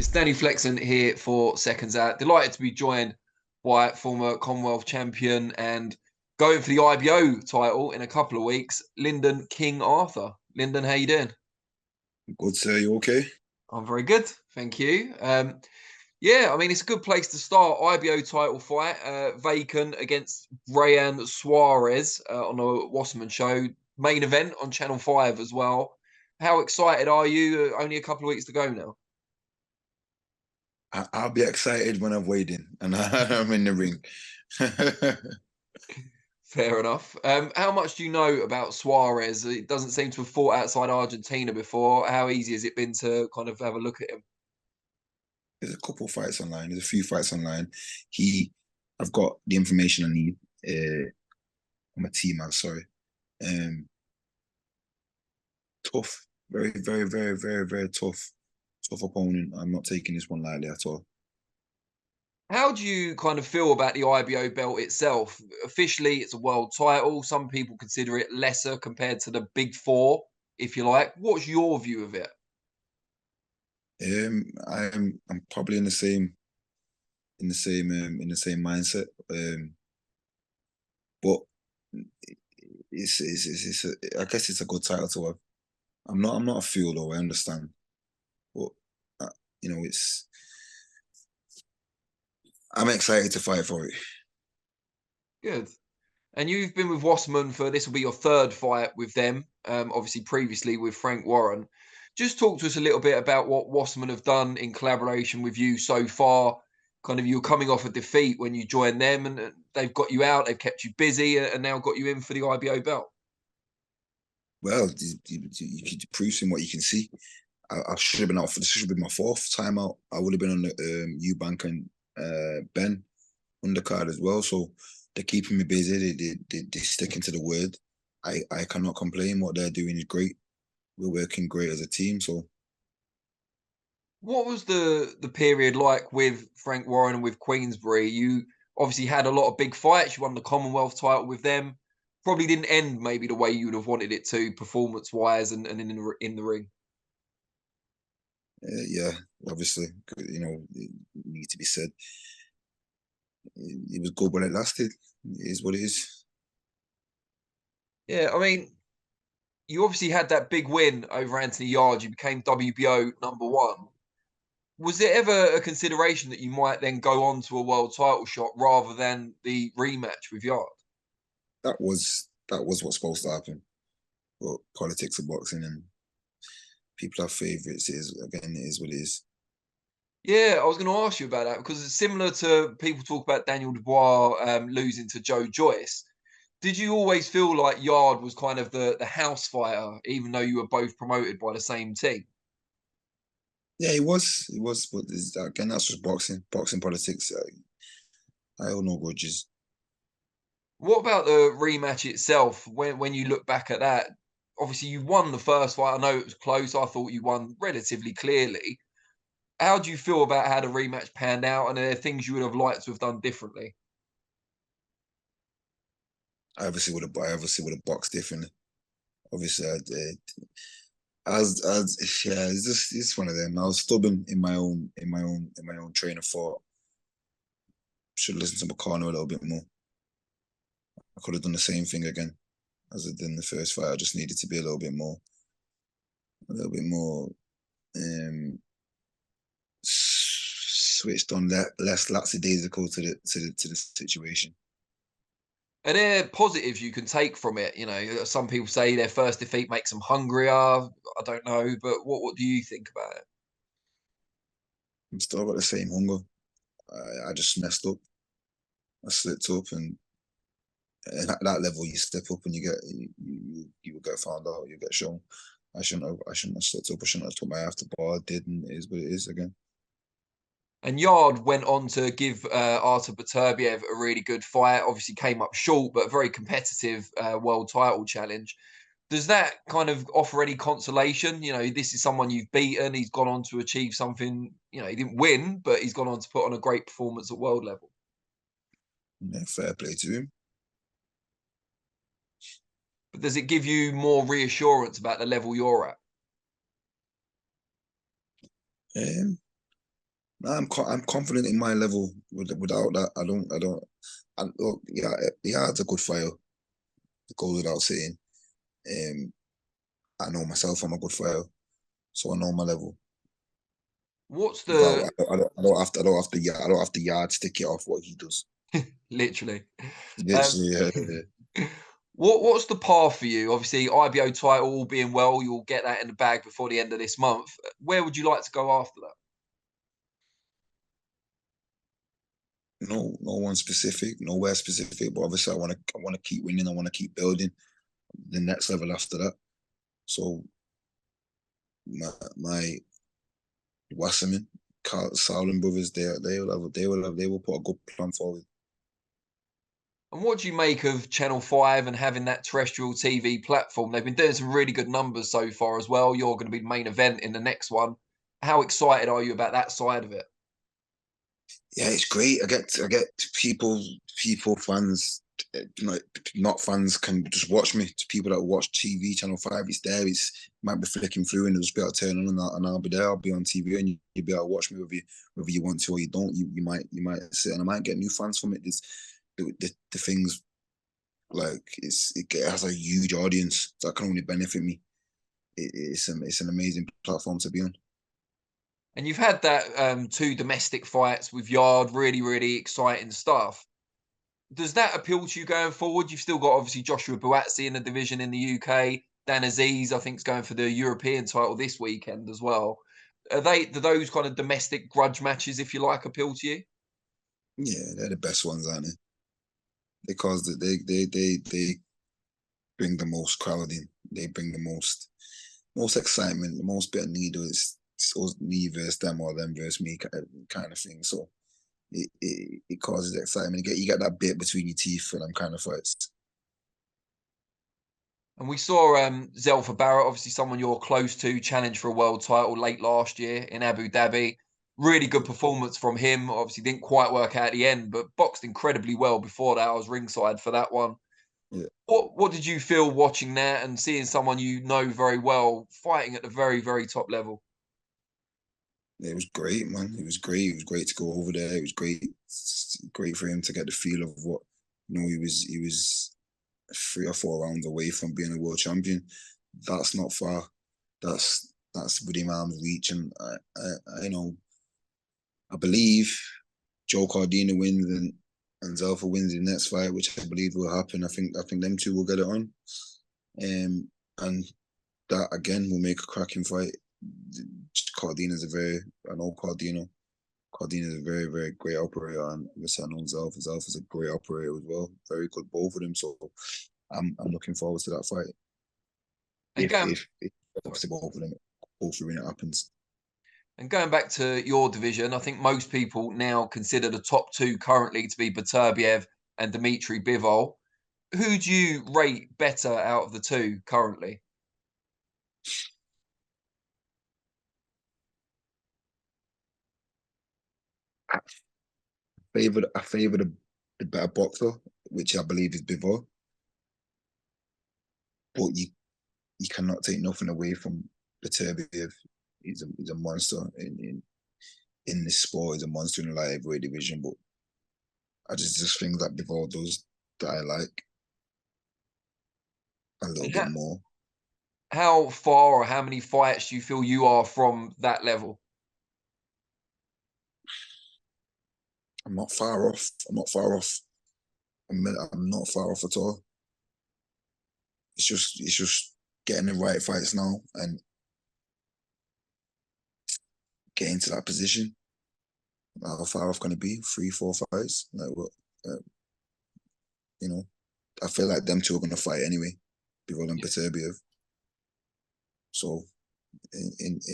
It's Danny Flexen here for Seconds Out. Delighted to be joined by former Commonwealth champion and going for the IBO title in a couple of weeks, Lyndon King Arthur. Lyndon, how you doing? Good, sir. You okay? I'm very good, thank you. Yeah, I mean, it's a good place to start. IBO title fight, vacant against Rayan Suarez on a Wasserman show. Main event on Channel 5 as well. How excited are you? Only a couple of weeks to go now. I'll be excited when I've weighed in and I'm in the ring. Fair enough. How much do you know about Suarez? It doesn't seem to have fought outside Argentina before. How easy has it been to kind of have a look at him? There's a couple of fights online. There's a few fights online. I've got the information I need. I'm a team man, sorry. Um, Tough, very, very, very, very, very tough, tough opponent. I'm not taking this one lightly at all. How do you kind of feel about the IBO belt itself? Officially, it's a world title. Some people consider it lesser compared to the big four, if you like. What's your view of it? I'm probably in the same mindset. But I guess it's a good title to have. I'm not a fool though. I understand, but uh, you know, I'm excited to fight for it. Good. And you've been with Wasserman for this will be your third fight with them. Obviously, previously with Frank Warren. Just talk to us a little bit about what Wasserman have done in collaboration with you so far. Kind of you're coming off a defeat when you joined them, and they've got you out, they've kept you busy, and now got you in for the IBO belt. Well, you can prove in what you can see. I should have been out for this. Should have been my fourth time out. I would have been on the Eubank and Ben undercard as well. So they're keeping me busy. They sticking to the word. I cannot complain. What they're doing is great. We're working great as a team. So What was the period like with Frank Warren and with Queensbury? You obviously had a lot of big fights. You won the Commonwealth title with them. Probably didn't end maybe the way you would have wanted it to, performance wise, and in the ring. yeah, obviously, it needs to be said. It was good, but it lasted. It is what it is. Yeah, I mean, you obviously had that big win over Anthony Yarde. You became WBO #1. Was there ever a consideration that you might then go on to a world title shot rather than the rematch with Yarde? That was what's supposed to happen. But politics of boxing and people have favourites. It is what it is. Yeah, I was going to ask you about that because it's similar to people talk about Daniel Dubois losing to Joe Joyce. Did you always feel like Yarde was kind of the house fighter, even though you were both promoted by the same team? Yeah, it was. It was. But again, that's just boxing. Boxing politics. I hold no grudges. What about the rematch itself? When you look back at that, obviously you won the first fight. I know it was close. I thought you won relatively clearly. How do you feel about how the rematch panned out, and are there things you would have liked to have done differently? I obviously would have boxed differently. Obviously, as yeah, it's one of them. I was stubborn in my own train of thought. Should have listened to my corner a little bit more. I could have done the same thing again as I did in the first fight. I just needed to be a little bit more switched on, less lackadaisical to the situation. Are there positives you can take from it? You know, some people say their first defeat makes them hungrier. I don't know, but what do you think about it? I'm still got the same hunger. I just messed up. I slipped up, and at that level, you step up and you will get found out. You get shown. I shouldn't have slipped up. I shouldn't have took my after bar. I did, and it is what it is again. And Yard went on to give Artur Beterbiev a really good fight. Obviously, came up short, but a very competitive world title challenge. Does that kind of offer any consolation? You know, this is someone you've beaten. He's gone on to achieve something. You know, he didn't win, but he's gone on to put on a great performance at world level. Yeah, fair play to him. But does it give you more reassurance about the level you're at? Um, No, I'm confident in my level. Without that, I don't. Look, yeah, it's a good fighter. It goes without saying. Um, I know myself. I'm a good fighter, so I know my level. What's Without, the I don't have to yardstick it off what he does. literally? Um, Literally, what's the path for you? Obviously, IBO title all being well, you'll get that in the bag before the end of this month. Where would you like to go after that? no one specific, nowhere specific. But obviously, I want to keep winning. I want to keep building the next level after that. So my Wasserman, Carl Sauling brothers, they will put a good plan forward. And what do you make of Channel 5 and having that terrestrial TV platform? They've been doing some really good numbers so far as well. You're going to be the main event in the next one. How excited are you about that side of it? Yeah, it's great. I get people fans, like not fans can just watch me. To people that watch TV Channel 5, it's there. It's might be flicking through and it'll just be able to turn on and I'll be there. I'll be on TV and you'll be able to watch me whether you want to or you don't. You might sit and I might get new fans from it. There's the things like it has a huge audience that can only benefit me. It's an amazing platform to be on. And you've had that two domestic fights with Yard, really, really exciting stuff. Does that appeal to you going forward? You've still got obviously Joshua Buatsi in the division in the UK. Dan Aziz, I think, is going for the European title this weekend as well. Do those kind of domestic grudge matches, if you like, appeal to you? Yeah, they're the best ones, aren't they? Because they bring the most crowd in. They bring the most excitement, the most bit of needle. It's always me versus them or them versus me kind of thing. So it causes excitement. You get that bit between your teeth for them kind of fights. And we saw Zelfa Barrett, obviously someone you're close to, challenge for a world title late last year in Abu Dhabi. Really good performance from him. Obviously didn't quite work out at the end, but boxed incredibly well before that. I was ringside for that one. Yeah, What did you feel watching that and seeing someone you know very well fighting at the very, very top level? it was great, man. It was great. It was great to go over there. It was great for him to get the feel of what he was 3 or 4 rounds away from being a world champion. That's not far. That's within arm's reach, and I believe Joe Cardina wins and Zelfa wins the next fight, which I believe will happen. I think them two will get it on, and that again will make a cracking fight. Cardina's a very I know Cardino. Cardina's a very very great operator, and obviously I know Zelfa. Zelfa's a great operator as well. Very good both of them. So I'm looking forward to that fight. And going, If sorry. obviously both when it happens. And going back to your division, I think most people now consider the top two currently to be Beterbiev and Dmitry Bivol. Who do you rate better out of the two currently? I favor the better boxer, which I believe is Bivol. But you cannot take nothing away from Beterbiev. He's a monster in this sport. He's a monster in the light heavyweight division. But I just think that Bivol does that I like a little And bit more. how far or how many fights do you feel you are from that level? I'm not far off. I'm not far off. I'm not far off at all. It's just getting the right fights now and getting to that position. How far off can it be? 3, 4 fights? Like what? Uh, you know, I feel like them two are gonna fight anyway, Bivol and Beterbiev. So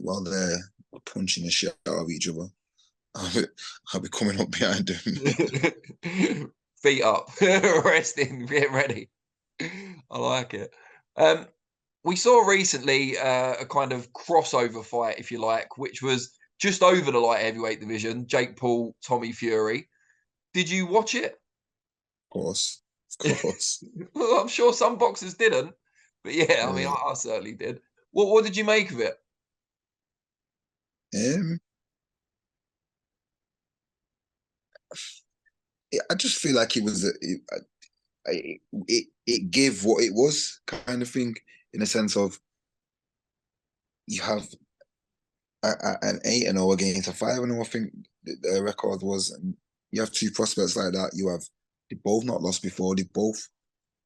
while they're punching the shit out of each other, I'll be, I'll be coming up behind them. Feet up, resting, get ready. I like it. Um, we saw recently a kind of crossover fight, if you like, which was just over the light heavyweight division. Jake Paul, Tommy Fury. Did you watch it? Of course, of course. Well, I'm sure some boxers didn't, but yeah, I mean, Yeah. I certainly did. What did you make of it? Um, I just feel like it was it gave what it was kind of thing, in a sense of you have an 8-0 against a 5-0. I think the record was. And you have two prospects like that. They both not lost before. They both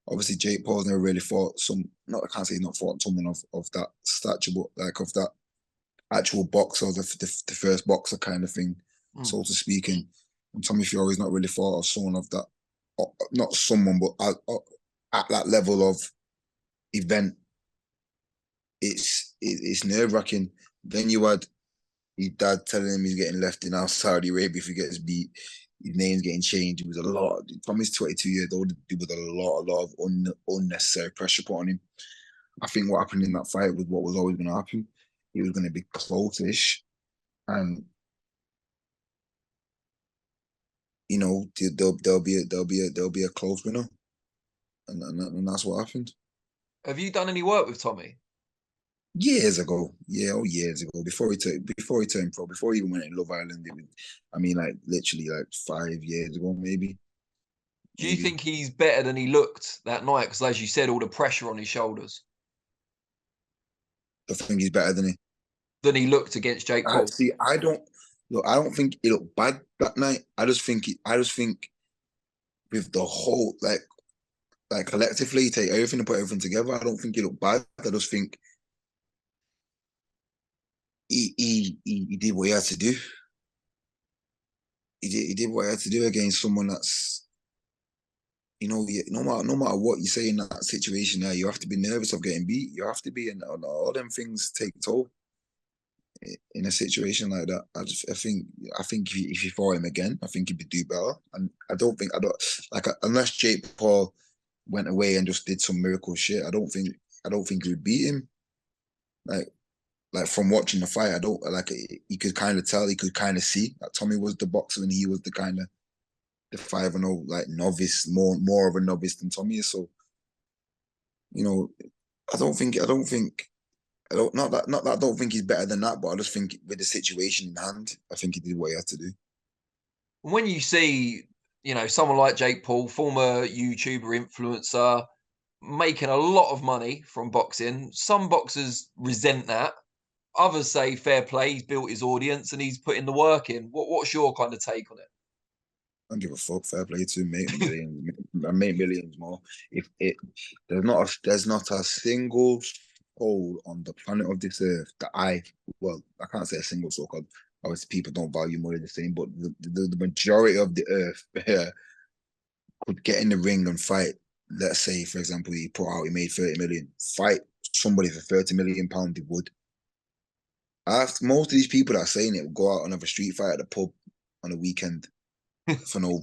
obviously Jake Paul's never really fought some. Not I can't say he's not fought someone of that stature, but like of that actual boxer, the first boxer kind of thing, so to speak. And Tommy Fury's not really fought of someone of that, not someone, but at that level of event. It's nerve wracking. Then you had his dad telling him he's getting left in Saudi Arabia if he gets beat. His name's getting changed. It was a lot. Tommy's 22 years old. There was a lot of unnecessary pressure put on him. I think what happened in that fight was what was always going to happen. He was going to be close-ish, and you know there'll be a close winner, and that's what happened. Have you done any work with Tommy? Years ago, years ago, before he turned pro, before he even went in Love Island. I mean, like literally, like 5 years ago, maybe. Do you think he's better than he looked that night? Because as you said, all the pressure on his shoulders. I think he's better than he looked against Jake Paul. I don't think he looked bad that night. I just think with the whole like collectively take everything and put everything together. I don't think he looked bad. I just think he did what he had to do. He did what he had to do against someone that's, you know, no matter what you say in that situation there, you have to be nervous of getting beat. You have to be, and all them things take toll in a situation like that. I think if you fought him again, I think he'd do better. And I don't unless Jake Paul went away and just did some miracle shit, I don't think he would beat him. Like from watching the fight, I don't like it. You could kind of tell, he could kind of see that Tommy was the boxer and he was the kind of the 5-0 like novice, more of a novice than Tommy is. So, you know, I don't think I don't think he's better than that, but I just think with the situation in hand, I think he did what he had to do. When you see, you know, someone like Jake Paul, former YouTuber influencer, making a lot of money from boxing, some boxers resent that. Others say fair play, he's built his audience and he's putting the work in. What's your kind of take on it? I don't give a fuck. Fair play to him, make millions, make millions more. If it there's not a single soul on the planet of this earth that I can't say a single soul because obviously people don't value money the same, but the majority of the earth could get in the ring and fight. Let's say, for example, he made 30 million. Fight somebody for 30 million pounds, he would. Most of these people that are saying it will go out and have a street fight at the pub on a weekend for no,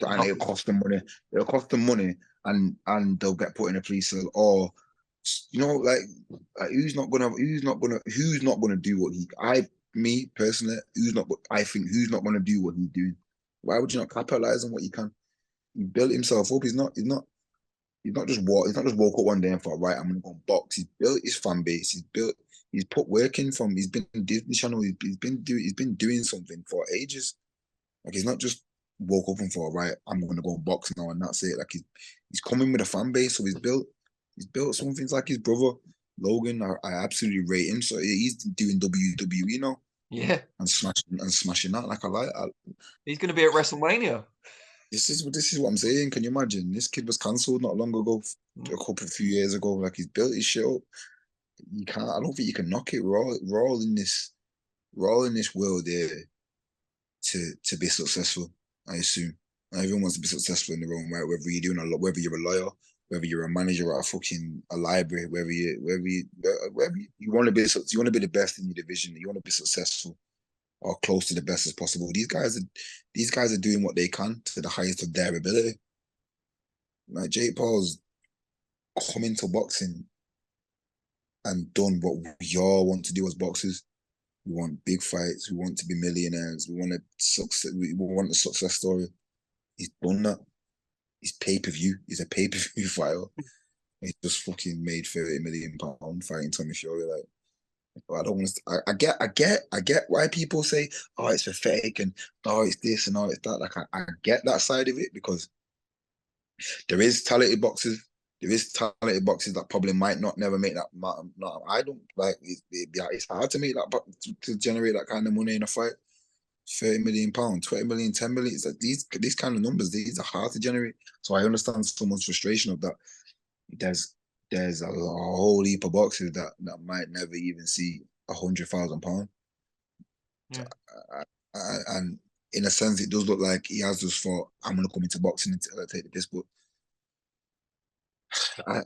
and it'll cost them money. It'll cost them money, and they'll get put in a police cell. Or, you know, like who's not gonna do what me personally, who's not gonna do what he's doing? Why would you not capitalize on what you can? He built himself up. He's not just woke up one day and thought, right, I'm gonna go and box. He's built his fan base. He's put work in from. He's been on Disney Channel. He's been doing something for ages. Like he's not just woke up and thought, right, I'm gonna go and box now and that's it. Like he's coming with a fan base, so he's built some things like his brother Logan. I absolutely rate him. So he's doing WWE now. Yeah, and smashing that. Like he's going to be at WrestleMania. This is what I'm saying. Can you imagine? This kid was cancelled not long ago, a few years ago. Like he's built his shit up. You can't. I don't think you can knock it. We're all in this world here to be successful. I assume everyone wants to be successful in their own right. Whether you're a lawyer, whether you're a manager at a library, whether you want to be the best in your division. You want to be successful or close to the best as possible. These guys are doing what they can to the highest of their ability. Like Jake Paul's come into boxing and done what we all want to do as boxers. We want big fights. We want to be millionaires. We want a success story. He's done that. He's pay-per-view. He's a pay-per-view fighter. He just fucking made £30 million fighting Tommy Fury. Like, I don't want to. I get why people say, "Oh, it's a fake," and "Oh, it's this," and "Oh, it's that." Like, I get that side of it, because there is talented boxers. There is talented boxers that probably might not never make that. No, I don't like. It's hard to make that, but to generate that kind of money in a fight. £30 million, 20 million, 10 million. It's like these kind of numbers. These are hard to generate. So I understand someone's frustration of that. There's a whole heap of boxers that might never even see £100,000. Yeah. And in a sense, it does look like he has just thought, I'm gonna come into boxing and take the piss. But I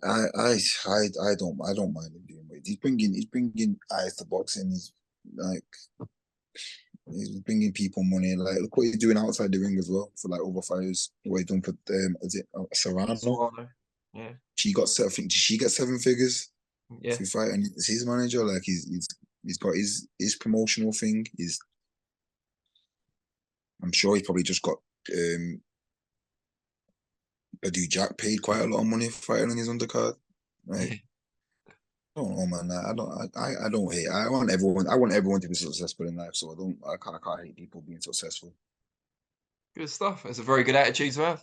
don't mind him doing it. He's bringing eyes to boxing. He's bringing people money. Like, look what he's doing outside the ring as well for like other fighters. What he's done for is it Serrano? Serrano. Yeah. She got I think she got 7 figures Yeah. through fight, and it's his manager. Like, he's got his promotional thing. I'm sure he probably just got Badu Jack paid quite a lot of money for fighting on his undercard. Like, I don't know, man. I don't hate. I want everyone to be successful in life. So I can't hate people being successful. Good stuff. That's a very good attitude to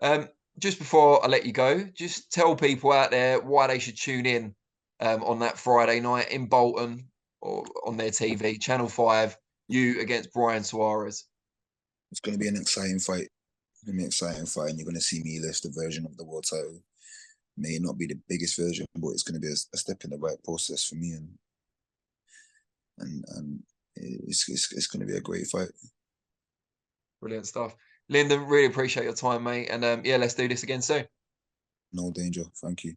have. Just before I let you go, just tell people out there why they should tune in on that Friday night in Bolton, or on their TV, Channel 5, you against Brian Suarez. It's going to be an exciting fight. It's going to be an exciting fight, and you're going to see me lift the version of the world title. May not be the biggest version, but it's going to be a step in the right process for me, and it's going to be a great fight. Brilliant stuff. Lyndon, really appreciate your time, mate. And yeah, let's do this again soon. No danger. Thank you.